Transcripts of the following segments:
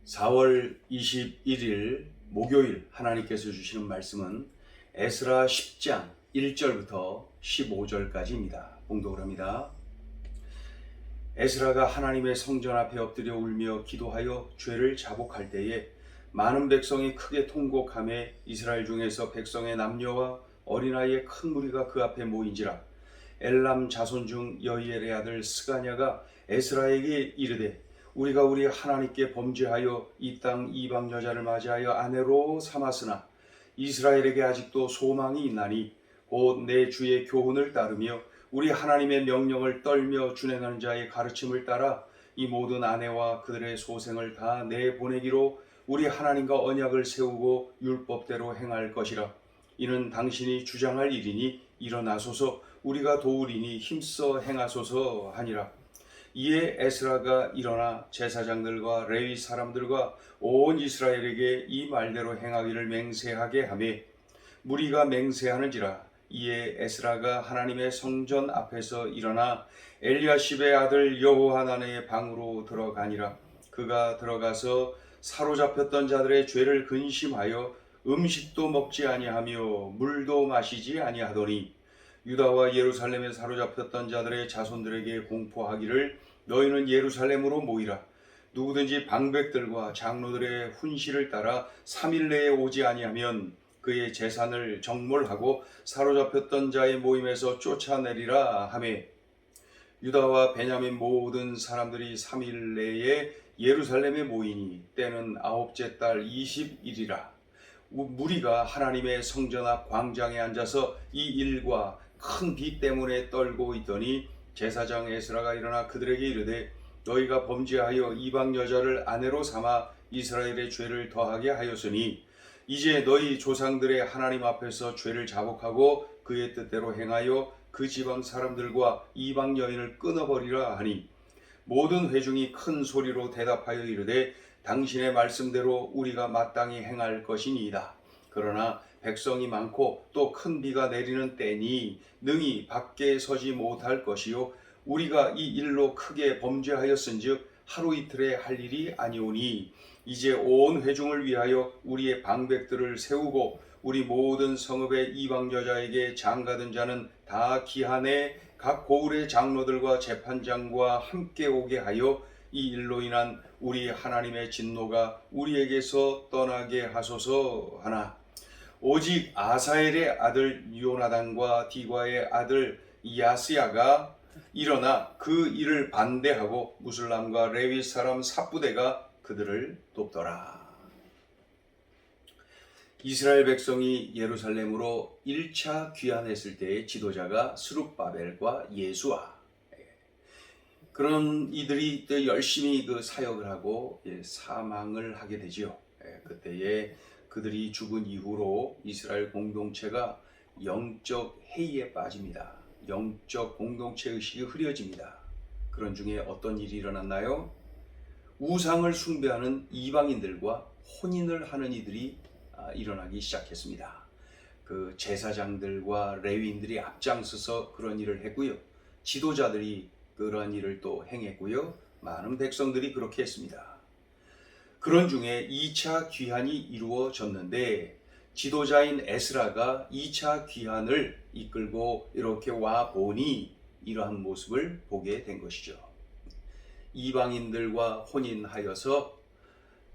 4월 21일 목요일 하나님께서 주시는 말씀은 에스라 10장 1절부터 15절까지입니다. 봉독을 합니다. 에스라가 하나님의 성전 앞에 엎드려 울며 기도하여 죄를 자복할 때에 많은 백성이 크게 통곡하며 이스라엘 중에서 백성의 남녀와 어린아이의 큰 무리가 그 앞에 모인지라. 엘람 자손 중 여이엘의 아들 스가냐가 에스라에게 이르되 우리가 우리 하나님께 범죄하여 이 땅 이방 여자를 맞이하여 아내로 삼았으나 이스라엘에게 아직도 소망이 있나니 곧 내 주의 교훈을 따르며 우리 하나님의 명령을 떨며 준행하는 자의 가르침을 따라 이 모든 아내와 그들의 소생을 다 내보내기로 우리 하나님과 언약을 세우고 율법대로 행할 것이라. 이는 당신이 주장할 일이니 일어나소서 우리가 도우리니 힘써 행하소서 하니라. 이에 에스라가 일어나 제사장들과 레위 사람들과 온 이스라엘에게 이 말대로 행하기를 맹세하게 하며 무리가 맹세하는지라. 이에 에스라가 하나님의 성전 앞에서 일어나 엘리야십의 아들 여호하난의 방으로 들어가니라. 그가 들어가서 사로잡혔던 자들의 죄를 근심하여 음식도 먹지 아니하며 물도 마시지 아니하더니 유다와 예루살렘에 사로잡혔던 자들의 자손들에게 공포하기를 너희는 예루살렘으로 모이라. 누구든지 방백들과 장로들의 훈시를 따라 3일 내에 오지 아니하면 그의 재산을 정몰하고 사로잡혔던 자의 모임에서 쫓아내리라 하며 유다와 베냐민 모든 사람들이 3일 내에 예루살렘에 모이니 때는 9째 달 20일이라. 무리가 하나님의 성전 앞 광장에 앉아서 이 일과 큰 비 때문에 떨고 있더니 제사장 에스라가 일어나 그들에게 이르되 너희가 범죄하여 이방 여자를 아내로 삼아 이스라엘의 죄를 더하게 하였으니 이제 너희 조상들의 하나님 앞에서 죄를 자복하고 그의 뜻대로 행하여 그 지방 사람들과 이방 여인을 끊어버리라 하니 모든 회중이 큰 소리로 대답하여 이르되 당신의 말씀대로 우리가 마땅히 행할 것이니이다. 그러나 백성이 많고 또 큰 비가 내리는 때니 능히 밖에 서지 못할 것이요 우리가 이 일로 크게 범죄하였은즉 하루 이틀에 할 일이 아니오니 이제 온 회중을 위하여 우리의 방백들을 세우고 우리 모든 성읍의 이방 여자에게 장가든 자는 다 기한에 각 고을의 장로들과 재판장과 함께 오게 하여 이 일로 인한 우리 하나님의 진노가 우리에게서 떠나게 하소서 하나. 오직 아사엘의 아들 요나단과 디과의 아들 야스야가 일어나 그 일을 반대하고 무슬람과 레위 사람 삽부대가 그들을 돕더라. 이스라엘 백성이 예루살렘으로 1차 귀환했을 때의 지도자가 스룹바벨과 예수아. 그런 이들이 열심히 그 사역을 하고 사망을 하게 되지요. 그때에 그들이 죽은 이후로 이스라엘 공동체가 영적 해이에 빠집니다. 영적 공동체 의식이 흐려집니다. 그런 중에 어떤 일이 일어났나요? 우상을 숭배하는 이방인들과 혼인을 하는 이들이 일어나기 시작했습니다. 그 제사장들과 레위인들이 앞장서서 그런 일을 했고요. 지도자들이 그런 일을 또 행했고요. 많은 백성들이 그렇게 했습니다. 그런 중에 2차 귀환이 이루어졌는데 지도자인 에스라가 2차 귀환을 이끌고 이렇게 와 보니 이러한 모습을 보게 된 것이죠. 이방인들과 혼인하여서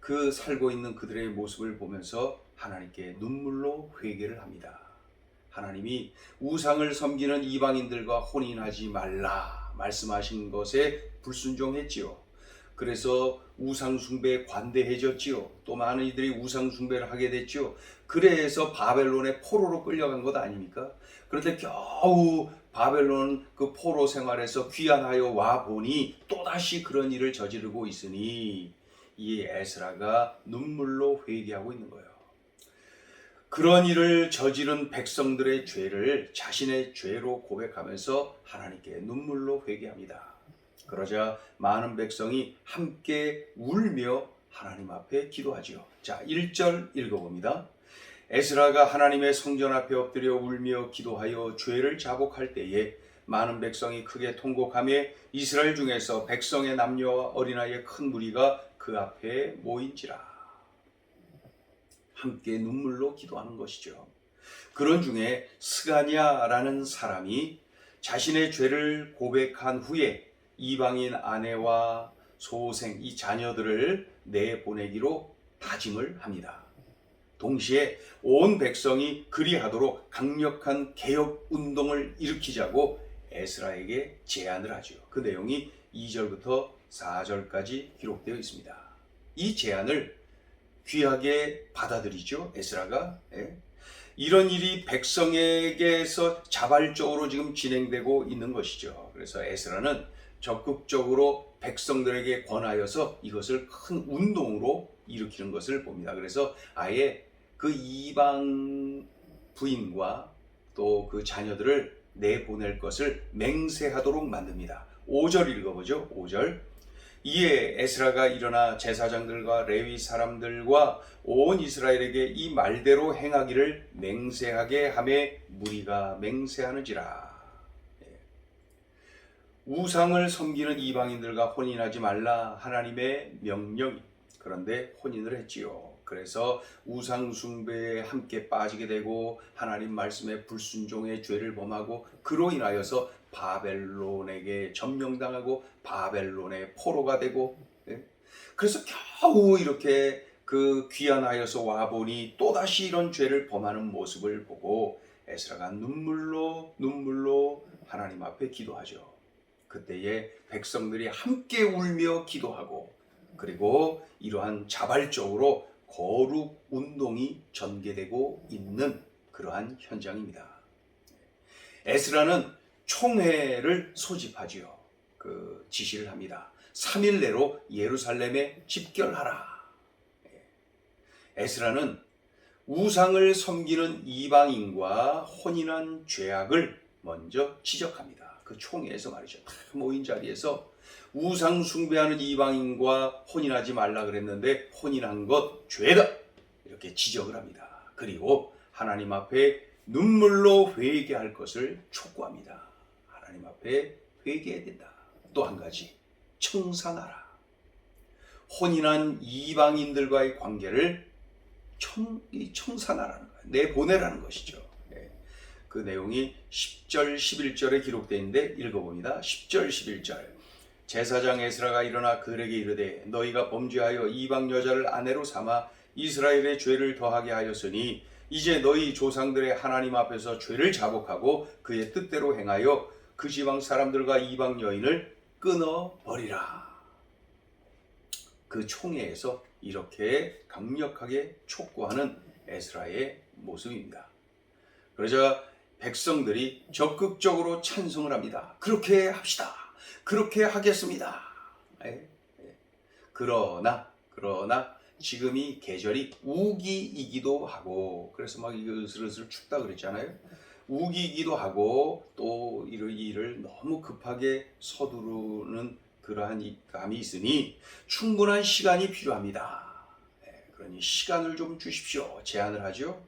그 살고 있는 그들의 모습을 보면서 하나님께 눈물로 회개를 합니다. 하나님이 우상을 섬기는 이방인들과 혼인하지 말라 말씀하신 것에 불순종했지요. 그래서 우상숭배에 관대해졌지요. 또 많은 이들이 우상숭배를 하게 됐지요. 그래서 바벨론의 포로로 끌려간 것 아닙니까? 그런데 겨우 바벨론 그 포로 생활에서 귀환하여 와 보니 또다시 그런 일을 저지르고 있으니 이 에스라가 눈물로 회개하고 있는 거예요. 그런 일을 저지른 백성들의 죄를 자신의 죄로 고백하면서 하나님께 눈물로 회개합니다. 그러자 많은 백성이 함께 울며 하나님 앞에 기도하지요. 자, 1절 읽어봅니다. 에스라가 하나님의 성전 앞에 엎드려 울며 기도하여 죄를 자복할 때에 많은 백성이 크게 통곡하며 이스라엘 중에서 백성의 남녀와 어린아이의 큰 무리가 그 그 앞에 모인지라. 함께 눈물로 기도하는 것이죠. 그런 중에 스가냐라는 사람이 자신의 죄를 고백한 후에 이방인 아내와 소생, 이 자녀들을 내보내기로 다짐을 합니다. 동시에 온 백성이 그리하도록 강력한 개혁 운동을 일으키자고 에스라에게 제안을 하죠. 그 내용이 2절부터 4절까지 기록되어 있습니다. 이 제안을 귀하게 받아들이죠, 에스라가. 이런 일이 백성에게서 자발적으로 지금 진행되고 있는 것이죠. 그래서 에스라는 적극적으로 백성들에게 권하여서 이것을 큰 운동으로 일으키는 것을 봅니다. 그래서 아예 그 이방 부인과 또 그 자녀들을 내보낼 것을 맹세하도록 만듭니다. 5절 읽어보죠. 5절. 이에 에스라가 일어나 제사장들과 레위 사람들과 온 이스라엘에게 이 말대로 행하기를 맹세하게 하매 무리가 맹세하는지라. 우상을 섬기는 이방인들과 혼인하지 말라 하나님의 명령이. 그런데 혼인을 했지요. 그래서 우상 숭배에 함께 빠지게 되고 하나님 말씀에 불순종의 죄를 범하고 그로 인하여서 바벨론에게 점령당하고 바벨론의 포로가 되고, 그래서 겨우 이렇게 그 귀환하여서 와보니 또다시 이런 죄를 범하는 모습을 보고 에스라가 눈물로 하나님 앞에 기도하죠. 그때에 백성들이 함께 울며 기도하고, 그리고 이러한 자발적으로 거룩 운동이 전개되고 있는 그러한 현장입니다. 에스라는 총회를 소집하지요. 그 지시를 합니다. 3일 내로 예루살렘에 집결하라. 에스라는 우상을 섬기는 이방인과 혼인한 죄악을 먼저 지적합니다. 그 총회에서 말이죠. 모인 자리에서 우상 숭배하는 이방인과 혼인하지 말라 그랬는데 혼인한 것 죄다, 이렇게 지적을 합니다. 그리고 하나님 앞에 눈물로 회개할 것을 촉구합니다. 하나님 앞에 회개해야 된다. 또 한 가지, 청산하라. 혼인한 이방인들과의 관계를 청산하라는 거예요. 내보내라는 것이죠. 그 내용이 10절, 11절에 기록되어 있는데 읽어봅니다. 10절, 11절. 제사장 에스라가 일어나 그들에게 이르되 너희가 범죄하여 이방 여자를 아내로 삼아 이스라엘의 죄를 더하게 하였으니 이제 너희 조상들의 하나님 앞에서 죄를 자복하고 그의 뜻대로 행하여 그 지방 사람들과 이방 여인을 끊어버리라. 그 총회에서 이렇게 강력하게 촉구하는 에스라의 모습입니다. 그러자 백성들이 적극적으로 찬성을 합니다. 그렇게 합시다. 그렇게 하겠습니다. 그러나 지금이 계절이 우기이기도 하고, 그래서 막 슬슬 춥다 그랬잖아요. 우기이기도 하고 또 이 일을 너무 급하게 서두르는 그러한 감이 있으니 충분한 시간이 필요합니다. 그러니 시간을 좀 주십시오. 제안을 하죠.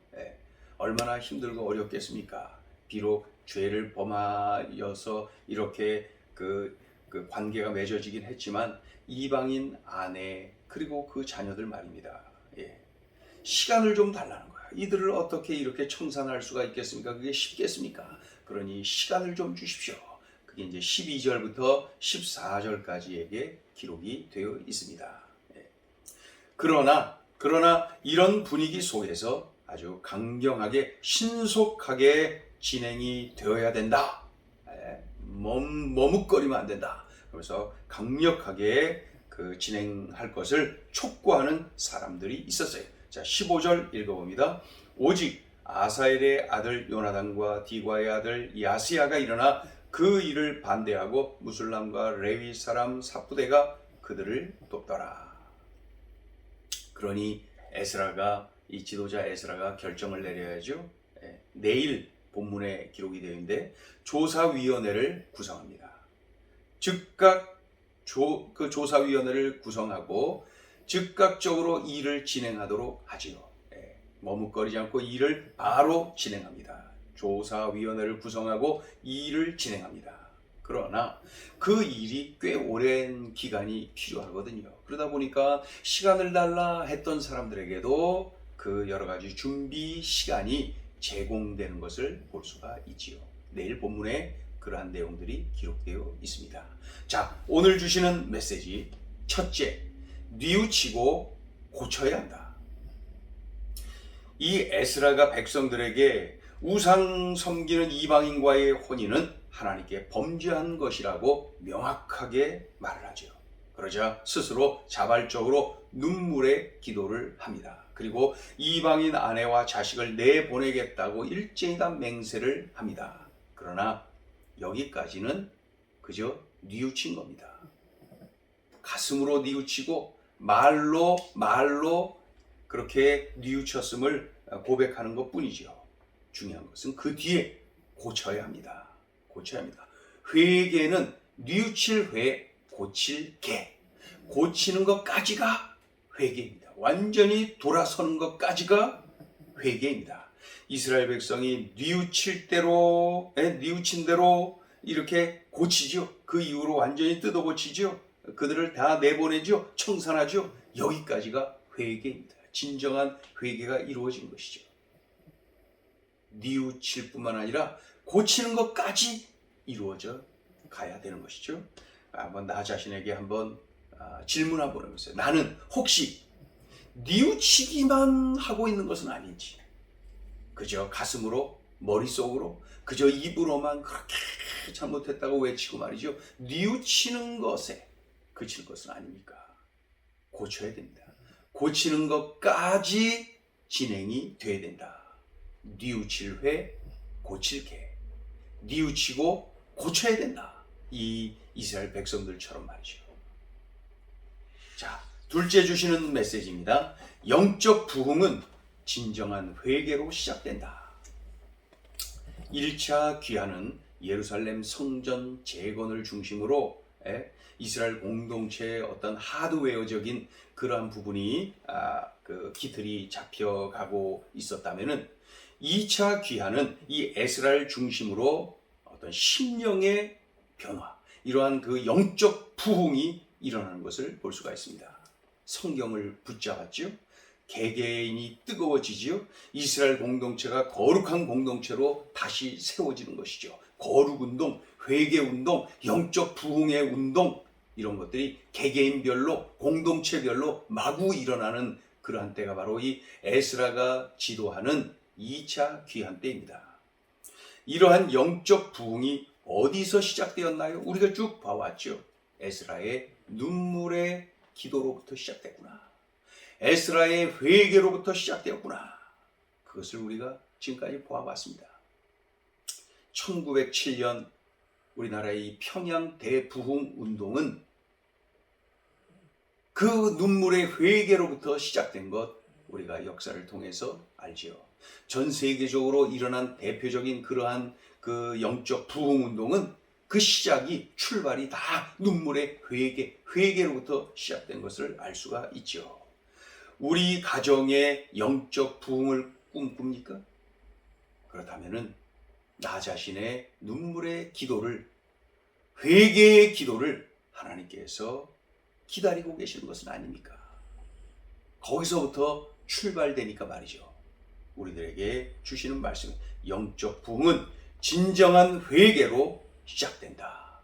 얼마나 힘들고 어렵겠습니까? 비록 죄를 범하여서 이렇게 그 관계가 맺어지긴 했지만 이방인 아내 그리고 그 자녀들 말입니다. 시간을 좀 달라는 거야. 이들을 어떻게 이렇게 청산할 수가 있겠습니까? 그게 쉽겠습니까? 그러니 시간을 좀 주십시오. 그게 이제 12절부터 14절까지에게 기록이 되어 있습니다. 그러나 이런 분위기 속에서 아주 강경하게 신속하게 진행이 되어야 된다. 머뭇거리면 안 된다. 그래서 강력하게 그 진행할 것을 촉구하는 사람들이 있었어요. 자, 15절 읽어봅니다. 오직 아사엘의 아들 요나단과 디과의 아들 야스야가 일어나 그 일을 반대하고 무술람과 레위 사람 사부대가 그들을 돕더라. 그러니 이 지도자 에스라가 결정을 내려야죠. 내일 본문에 기록이 되어 있는데 조사위원회를 구성합니다. 즉각 그 조사위원회를 구성하고 즉각적으로 일을 진행하도록 하지요. 머뭇거리지 않고 일을 바로 진행합니다. 조사위원회를 구성하고 일을 진행합니다. 그러나 그 일이 꽤 오랜 기간이 필요하거든요. 그러다 보니까 시간을 달라 했던 사람들에게도 그 여러 가지 준비 시간이 제공되는 것을 볼 수가 있지요. 내일 본문에 그러한 내용들이 기록되어 있습니다. 자, 오늘 주시는 메시지 첫째, 뉘우치고 고쳐야 한다. 이 에스라가 백성들에게 우상 섬기는 이방인과의 혼인은 하나님께 범죄한 것이라고 명확하게 말을 하죠. 그러자 스스로 자발적으로 눈물의 기도를 합니다. 그리고 이방인 아내와 자식을 내보내겠다고 일제히 다 맹세를 합니다. 그러나 여기까지는 그저 뉘우친 겁니다. 가슴으로 뉘우치고 말로 그렇게 뉘우쳤음을 고백하는 것뿐이죠. 중요한 것은 그 뒤에 고쳐야 합니다. 고쳐야 합니다. 회개는 뉘우칠 회, 고칠 개. 고치는 것까지가 회개입니다. 완전히 돌아서는 것까지가 회개입니다. 이스라엘 백성이 뉘우친 대로 이렇게 고치죠. 그 이후로 완전히 뜯어 고치죠. 그들을 다 내보내죠. 청산하죠. 여기까지가 회개입니다. 진정한 회개가 이루어진 것이죠. 뉘우칠 뿐만 아니라 고치는 것까지 이루어져 가야 되는 것이죠. 한번 나 자신에게 한번 질문 한번 해보세요. 나는 혹시 뉘우치기만 하고 있는 것은 아닌지, 그저 가슴으로, 머릿속으로, 그저 입으로만 그렇게 잘못했다고 외치고 말이죠. 뉘우치는 것에 그칠 것은 아닙니까? 고쳐야 됩니다. 고치는 것까지 진행이 돼야 된다. 뉘우칠 회, 고칠 개. 뉘우치고 고쳐야 된다. 이 이스라엘 백성들처럼 말이죠. 자, 둘째 주시는 메시지입니다. 영적 부흥은 진정한 회개로 시작된다. 1차 귀환은 예루살렘 성전 재건을 중심으로 이스라엘 공동체의 어떤 하드웨어적인 그러한 부분이 그 기틀이 잡혀가고 있었다면은 2차 귀환은 이 에스라엘 중심으로 어떤 심령의 변화, 이러한 그 영적 부흥이 일어나는 것을 볼 수가 있습니다. 성경을 붙잡았죠. 개개인이 뜨거워지지요. 이스라엘 공동체가 거룩한 공동체로 다시 세워지는 것이죠. 거룩 운동, 회개 운동, 영적 부흥의 운동, 이런 것들이 개개인별로, 공동체별로 마구 일어나는 그러한 때가 바로 이 에스라가 지도하는 2차 귀환 때입니다. 이러한 영적 부흥이 어디서 시작되었나요? 우리가 쭉 봐왔죠. 에스라의 눈물의 기도로부터 시작됐구나. 에스라의 회개로부터 시작되었구나. 그것을 우리가 지금까지 보아봤습니다. 1907년 우리나라의 이 평양 대부흥 운동은 그 눈물의 회개로부터 시작된 것, 우리가 역사를 통해서 알지요. 전 세계적으로 일어난 대표적인 그러한 그 영적 부흥 운동은 그 시작이, 출발이 다 눈물의 회개로부터 시작된 것을 알 수가 있죠. 우리 가정의 영적 부흥을 꿈꿉니까? 그렇다면은 나 자신의 눈물의 기도를, 회개의 기도를 하나님께서 기다리고 계시는 것은 아닙니까? 거기서부터 출발되니까 말이죠. 우리들에게 주시는 말씀, 영적 부흥은 진정한 회개로 시작된다.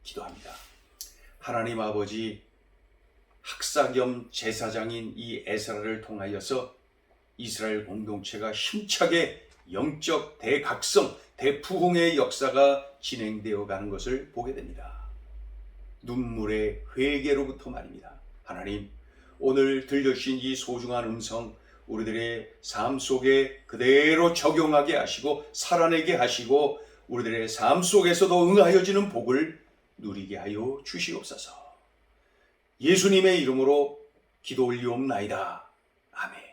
기도합니다. 하나님 아버지, 학사 겸 제사장인 이 에스라를 통하여서 이스라엘 공동체가 힘차게 영적 대각성, 대부흥의 역사가 진행되어 가는 것을 보게 됩니다. 눈물의 회개로부터 말입니다. 하나님, 오늘 들려주신 이 소중한 음성, 우리들의 삶 속에 그대로 적용하게 하시고 살아내게 하시고 우리들의 삶 속에서도 응하여지는 복을 누리게 하여 주시옵소서. 예수님의 이름으로 기도 올리옵나이다. 아멘.